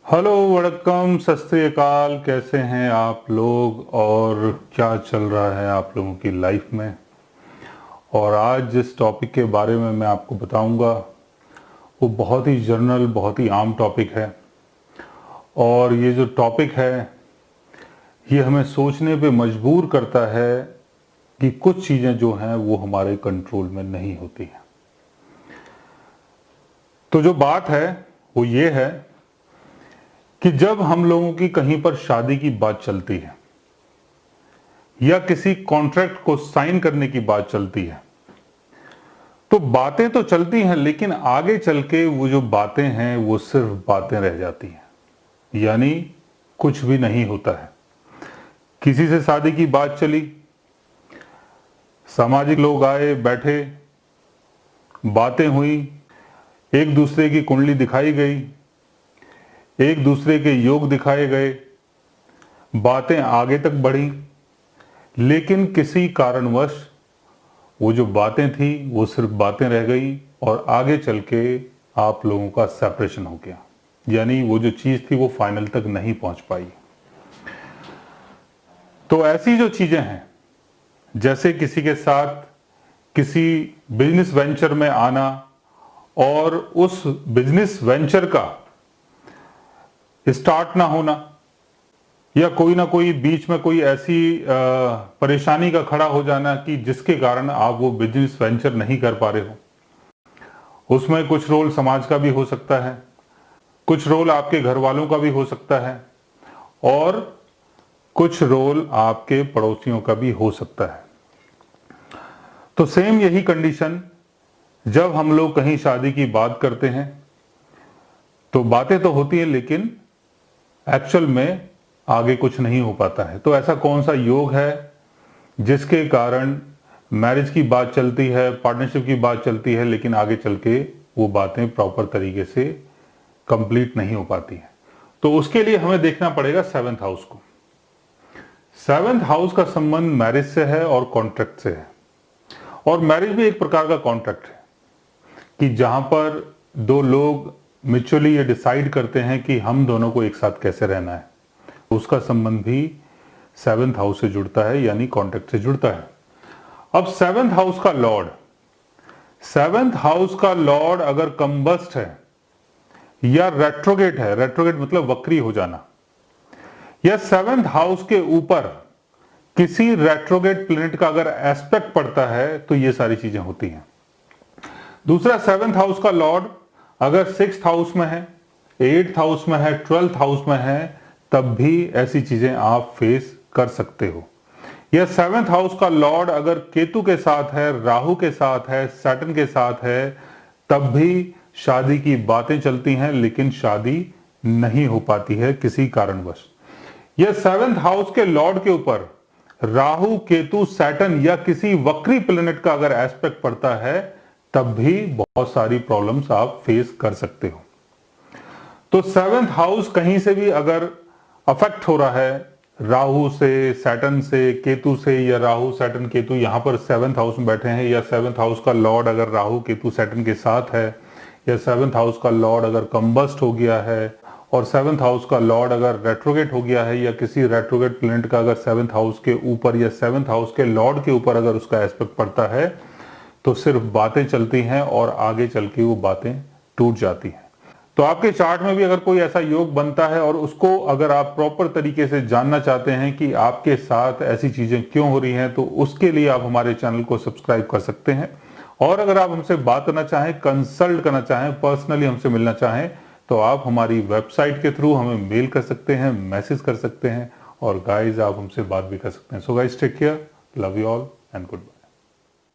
Hello वड़क्कम सत श्री अकाल। कैसे हैं आप लोग और क्या चल रहा है आप लोगों की लाइफ में। और आज जिस टॉपिक के बारे में मैं आपको बताऊंगा वो बहुत ही जनरल, बहुत ही आम टॉपिक है। और ये जो टॉपिक है ये हमें सोचने पे मजबूर करता है कि कुछ चीज़ें जो हैं वो हमारे कंट्रोल में नहीं होती हैं। तो जो बात है वो ये है कि जब हम लोगों की कहीं पर शादी की बात चलती है या किसी कॉन्ट्रैक्ट को साइन करने की बात चलती है तो बातें तो चलती हैं, लेकिन आगे चल के वो जो बातें हैं वो सिर्फ बातें रह जाती हैं, यानी कुछ भी नहीं होता है। किसी से शादी की बात चली, सामाजिक लोग आए, बैठे, बातें हुई, एक दूसरे की कुंडली दिखाई गई, एक दूसरे के योग दिखाए गए, बातें आगे तक बढ़ी, लेकिन किसी कारणवश वो जो बातें थी वो सिर्फ बातें रह गई और आगे चल के आप लोगों का सेपरेशन हो गया, यानी वो जो चीज़ थी वो फाइनल तक नहीं पहुंच पाई। तो ऐसी जो चीज़ें हैं, जैसे किसी के साथ किसी बिजनेस वेंचर में आना और उस बिजनेस वेंचर का स्टार्ट ना होना, या कोई ना कोई बीच में कोई ऐसी परेशानी का खड़ा हो जाना कि जिसके कारण आप वो बिजनेस वेंचर नहीं कर पा रहे हो। उसमें कुछ रोल समाज का भी हो सकता है, कुछ रोल आपके घर वालों का भी हो सकता है और कुछ रोल आपके पड़ोसियों का भी हो सकता है। तो सेम यही कंडीशन जब हम लोग कहीं शादी की बात करते हैं तो बातें तो होती हैं, लेकिन एक्चुअल में आगे कुछ नहीं हो पाता है। तो ऐसा कौन सा योग है जिसके कारण मैरिज की बात चलती है, पार्टनरशिप की बात चलती है, लेकिन आगे चल के वो बातें प्रॉपर तरीके से कंप्लीट नहीं हो पाती हैं। तो उसके लिए हमें देखना पड़ेगा सेवेंथ हाउस को। सेवेंथ हाउस का संबंध मैरिज से है और कॉन्ट्रैक्ट से है। और मैरिज भी एक प्रकार का कॉन्ट्रैक्ट है कि जहां पर दो लोग म्यूचुअली ये डिसाइड करते हैं कि हम दोनों को एक साथ कैसे रहना है। उसका संबंध भी सेवेंथ हाउस से जुड़ता है, यानी कॉन्ट्रैक्ट से जुड़ता है। अब सेवेंथ हाउस का लॉर्ड अगर कंबस्ट है या रेट्रोगेट है, रेट्रोगेट मतलब वक्री हो जाना, या सेवेंथ हाउस के ऊपर किसी रेट्रोगेट प्लैनेट का अगर एस्पेक्ट पड़ता है तो ये सारी चीजें होती हैं। दूसरा, सेवेंथ हाउस का लॉर्ड अगर सिक्स्थ हाउस में है, एट्थ हाउस में है, ट्वेल्थ हाउस में है, तब भी ऐसी चीजें आप फेस कर सकते हो। या सेवेंथ हाउस का लॉर्ड अगर केतु के साथ है, राहु के साथ है, सैटर्न के साथ है, तब भी शादी की बातें चलती हैं, लेकिन शादी नहीं हो पाती है किसी कारणवश। या सेवेंथ हाउस के लॉर्ड के ऊपर राहु, केतु, सैटर्न या किसी वक्री प्लैनेट का अगर एस्पेक्ट पड़ता है, तब भी बहुत सारी प्रॉब्लम्स आप फेस कर सकते हो। तो सेवेंथ हाउस कहीं से भी अगर अफेक्ट हो रहा है, राहु से, सैटर्न से, केतु से, या राहु, सैटर्न, केतु यहां पर सेवेंथ हाउस में बैठे हैं, या सेवेंथ हाउस का लॉर्ड अगर राहु, केतु, सैटर्न के साथ है, या सेवेंथ हाउस का लॉर्ड अगर कंबस्ट हो गया है, और सेवेंथ हाउस का लॉर्ड अगर रेट्रोगेट हो गया है, या किसी रेट्रोगेट प्लैनेट का अगर सेवेंथ हाउस के ऊपर या सेवेंथ हाउस के लॉर्ड के ऊपर अगर उसका एस्पेक्ट पड़ता है, तो सिर्फ बातें चलती हैं और आगे चल के वो बातें टूट जाती हैं। तो आपके चार्ट में भी अगर कोई ऐसा योग बनता है और उसको अगर आप प्रॉपर तरीके से जानना चाहते हैं कि आपके साथ ऐसी चीजें क्यों हो रही हैं, तो उसके लिए आप हमारे चैनल को सब्सक्राइब कर सकते हैं। और अगर आप हमसे बात करना चाहें, कंसल्ट करना चाहें, पर्सनली हमसे मिलना चाहें, तो आप हमारी वेबसाइट के थ्रू हमें मेल कर सकते हैं, मैसेज कर सकते हैं, और गाइज आप हमसे बात भी कर सकते हैं। So guys, take care, love you all and good bye.